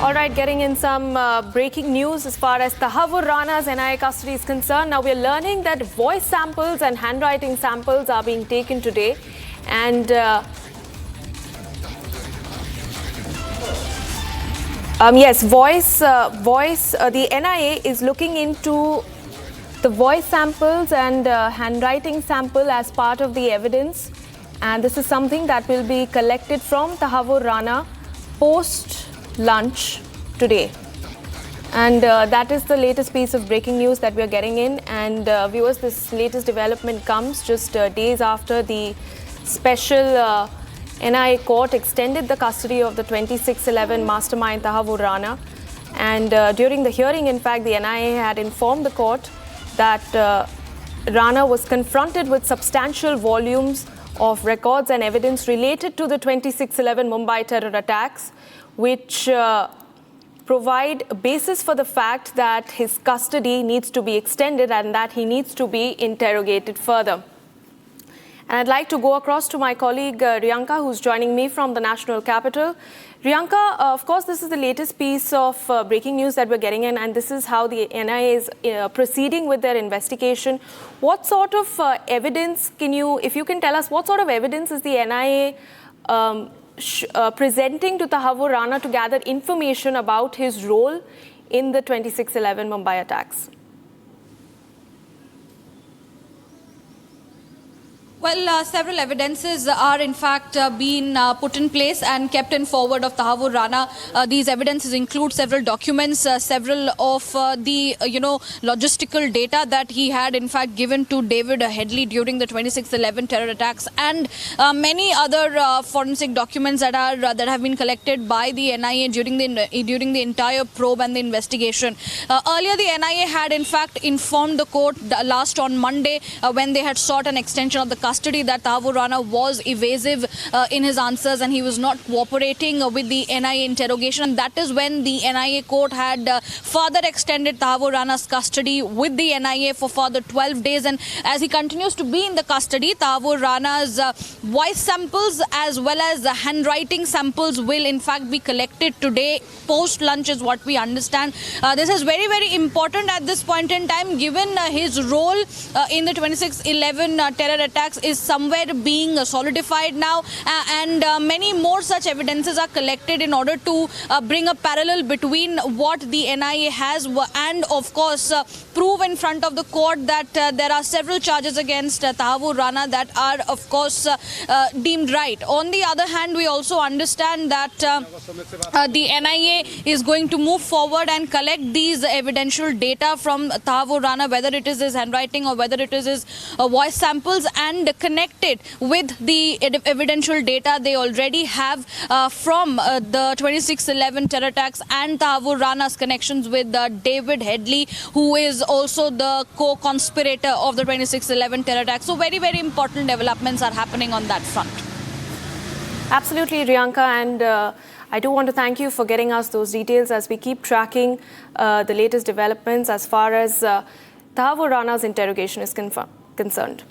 All right, getting in some breaking news as far as Tahawwur Rana's NIA custody is concerned. Now we're learning that voice samples and handwriting samples are being taken today. And yes, the NIA is looking into the voice samples and handwriting sample as part of the evidence. And this is something that will be collected from Tahawwur Rana post-lunch today. And that is the latest piece of breaking news that we are getting in. And viewers, this latest development comes just days after the special NIA court extended the custody of the 2611 mastermind Tahawwur Rana. And during the hearing, in fact, the NIA had informed the court that Rana was confronted with substantial volumes of records and evidence related to the 2611 Mumbai terror attacks, which provide a basis for the fact that his custody needs to be extended and that he needs to be interrogated further. And I'd like to go across to my colleague Riyanka, who's joining me from the national capital. Riyanka, of course, this is the latest piece of breaking news that we're getting in, and this is how the NIA is proceeding with their investigation. What sort of evidence if you can tell us, what sort of evidence is the NIA presenting to Tahawwur Rana to gather information about his role in the 2611 Mumbai attacks? Well, several evidences are in fact being put in place and kept in forward of Tahawwur Rana. These evidences include several documents, several of the logistical data that he had in fact given to David Headley during the 2611 terror attacks, and many other forensic documents that have been collected by the NIA during the entire probe and the investigation. Earlier, the NIA had in fact informed the court last on Monday when they had sought an extension of the custody that Tahawwur Rana was evasive in his answers and he was not cooperating with the NIA interrogation. And that is when the NIA court had further extended Tahawwur Rana's custody with the NIA for further 12 days. And as he continues to be in the custody, Tahawwur Rana's voice samples as well as the handwriting samples will in fact be collected today post-lunch is what we understand. This is very, very important at this point in time, given his role in the 2611 terror attacks is somewhere being solidified now, and many more such evidences are collected in order to bring a parallel between what the NIA has and of course prove in front of the court that there are several charges against Tahawwur Rana that are of course deemed right. On the other hand, we also understand that the NIA is going to move forward and collect these evidential data from Tahawwur Rana, whether it is his handwriting or whether it is his voice samples, and connect it with the evidential data they already have from the 2611 terror attacks and Tahawwur Rana's connections with David Headley, who is also the co-conspirator of the 2611 terror attacks. So very, very important developments are happening on that front. Absolutely, Riyanka, and I do want to thank you for getting us those details as we keep tracking the latest developments as far as Tahawwur Rana's interrogation is concerned.